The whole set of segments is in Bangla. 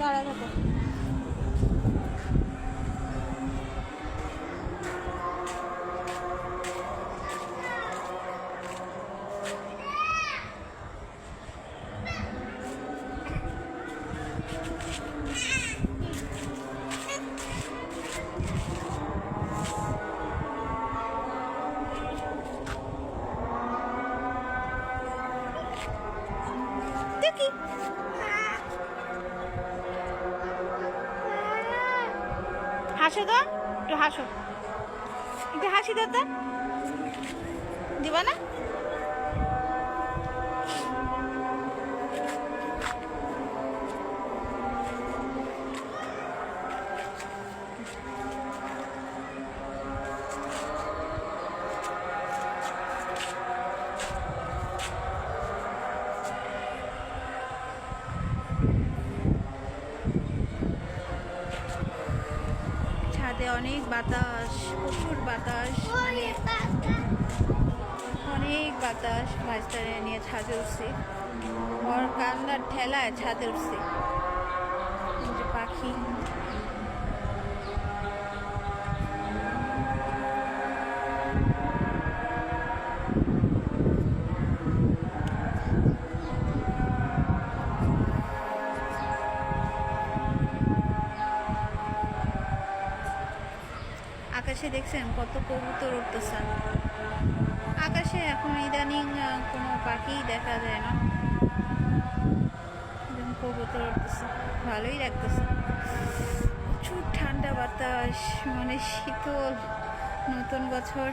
দাঁড়া থাকো। দেখি হাসো তো, একটু হাসো, একটু হাসি দাও তো, দিবা না? ছাদে অনেক বাতাস, প্রচুর বাতাস, অনেক বাতাস। ভাইস্তারে নিয়ে ছাদে উঠছি, ওর কান্নার ঠেলায় ছাদে উঠছি। যে পাখি আকাশে দেখছেন কত কবুতর উঠতেছে। আকাশে এখন ইদানিং কোনো পাখি দেখা যায় না, কবুতর উঠতেছে, ভালোই লাগতেছে। প্রচুর ঠান্ডা বাতাস, মানে শীতল নতুন বছর।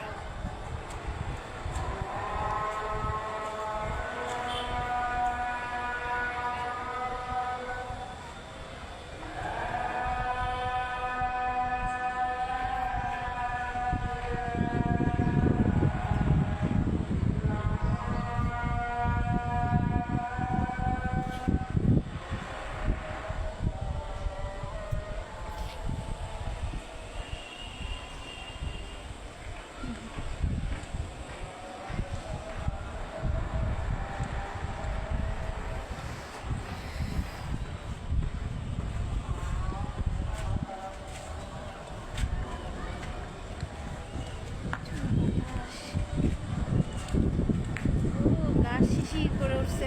করে উঠছে,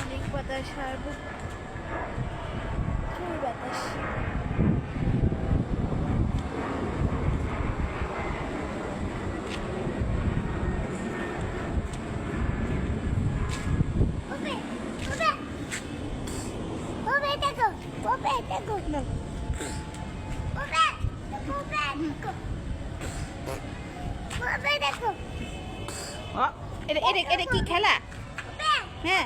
অনেক বাতাস, আর প্রচুর বাতাস। এটা কি খেলা? হ্যাঁ,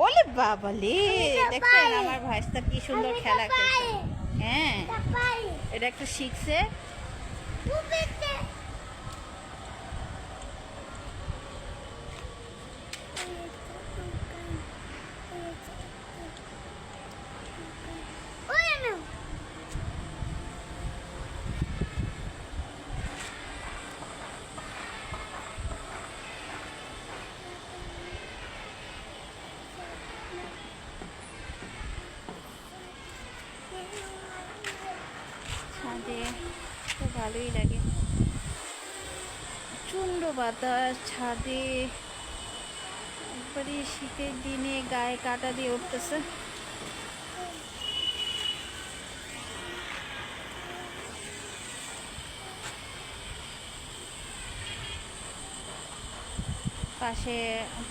ওলে বাবা লে, দেখছেন আমার ভাইস্তা কি সুন্দর খেলা খেলছে। হ্যাঁ, এটা একটু শিখছে। ছাদে তো ভালোই লাগে, প্রচণ্ড বাতাস ছাদে, একবারে শীতের দিনে গায়ে কাটা দিয়ে উঠতেছে।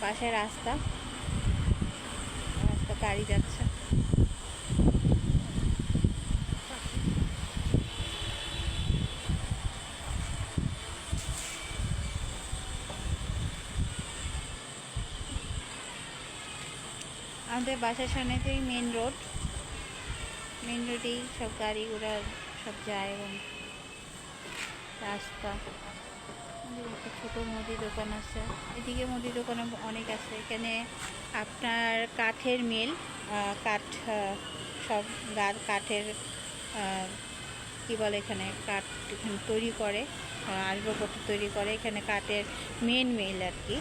পাশে রাস্তা গাড়ি যাচ্ছে। আমাদের বাসার সামনেতেই মেন রোডেই সব গাড়ি ঘোড়া সব যায়, এবং রাস্তা। একটা ছোটো মুদি দোকান আছে, এদিকে মুদি দোকান অনেক আছে। এখানে আপনার কাঠের মিল, কাঠ সব কাঠের কী বলে, এখানে কাঠ এখানে তৈরি করে, আসবাবপত্র তৈরি করে। এখানে কাঠের মেন মিল আর কি।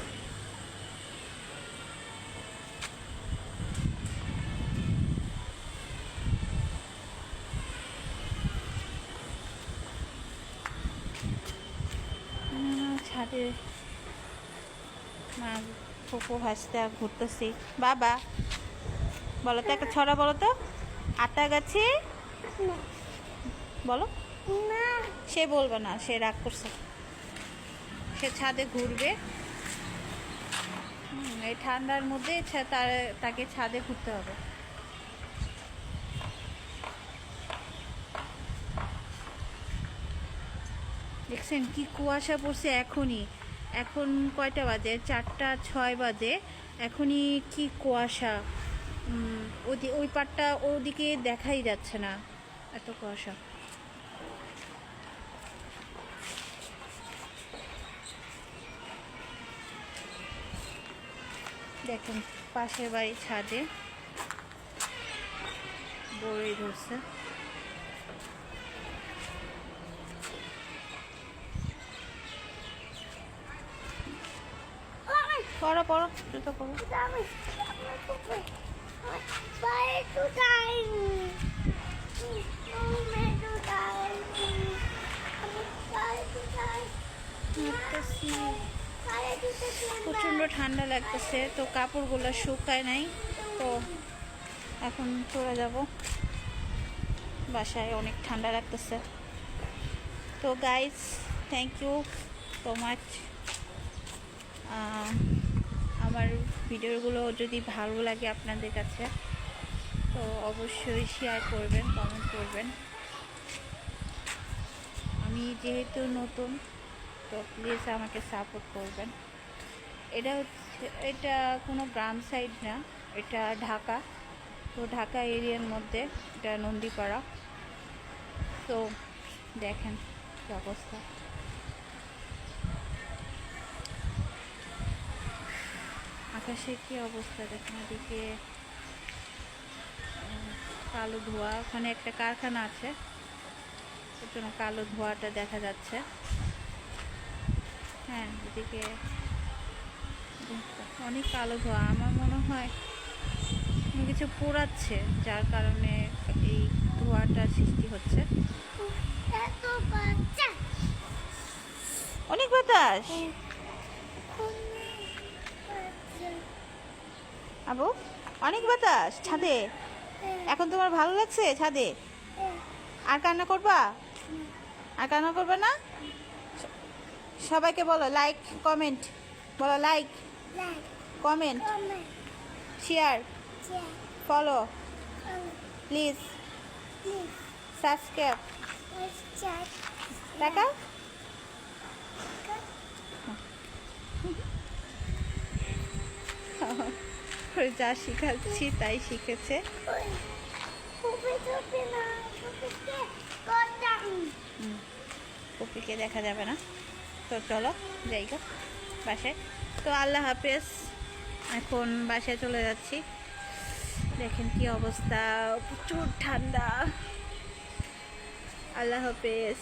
ছাদে মা কোকো ভাজতে ঘুরতেছি। বাবা বলো তো একটা ছড়া বলো তো। আটা গাছে বলো। সে বলবে না, সে রাগ করছে। সে ছাদে ঘুরবে। এই ঠান্ডার মধ্যে তাকে ছাদে ঘুরতে হবে। দেখছেন কি কুয়াশা পড়ছে এখনই। এখন কয়টা বাজে? 4:06 বাজে। এখনই কি কুয়াশা। ওই পাটটা ওদিকে দেখাই যাচ্ছে না, এত কুয়াশা। দেখেন পাশের বাড়ির ছাদে বড়ই ধরছে। পড়ো পড়ো, জুতো পড়ো। প্রচণ্ড ঠান্ডা লাগতেছে, তো কাপড়গুলো শুকায় নাই, তো এখন চলে যাব বাসায়। অনেক ঠান্ডা লাগতেছে। তো guys, thank you so much. আমার ভিডিওগুলো যদি ভালো লাগে আপনাদের কাছে, তো অবশ্যই শেয়ার করবেন, কমেন্ট করবেন। আমি যেহেতু নতুন, তো প্লিজ আমাকে সাপোর্ট করবেন। এটা কোনো গ্রাম সাইড না, এটা ঢাকা। তো ঢাকা এরিয়ার মধ্যে, এটা নন্দীপাড়া। তো দেখেন কি অবস্থা। আকাশে কি অবস্থা দেখেন, এদিকে কালো ধোঁয়া। ওখানে একটা কারখানা আছে, ওর জন্য কালো ধোঁয়াটা দেখা যাচ্ছে। হ্যাঁ, এদিকে অনেক কালো ধোঁয়া। আমার মনে হয় কিছু পোড়াচ্ছে, যার কারণে এই ধোঁয়াটা সৃষ্টি হচ্ছে। অনেক বাতাস। আবু, অনেক বাতাস ছাদে। এখন তোমার ভালো লাগছে ছাদে? আর কান্না করবা? আর কান্না করবে না? সবাইকে বলো লাইক কমেন্ট, বলো like comment share follow please subscribe. টাকা যা শিখাচ্ছি তাই শিখেছে। পুপিকে দেখা যাবে না, তো চলো যাই গো বাসায়। তো আল্লাহ হাফেজ। এখন বাসায় চলে যাচ্ছি। দেখেন কি অবস্থা, প্রচুর ঠান্ডা। আল্লাহ হাফেজ।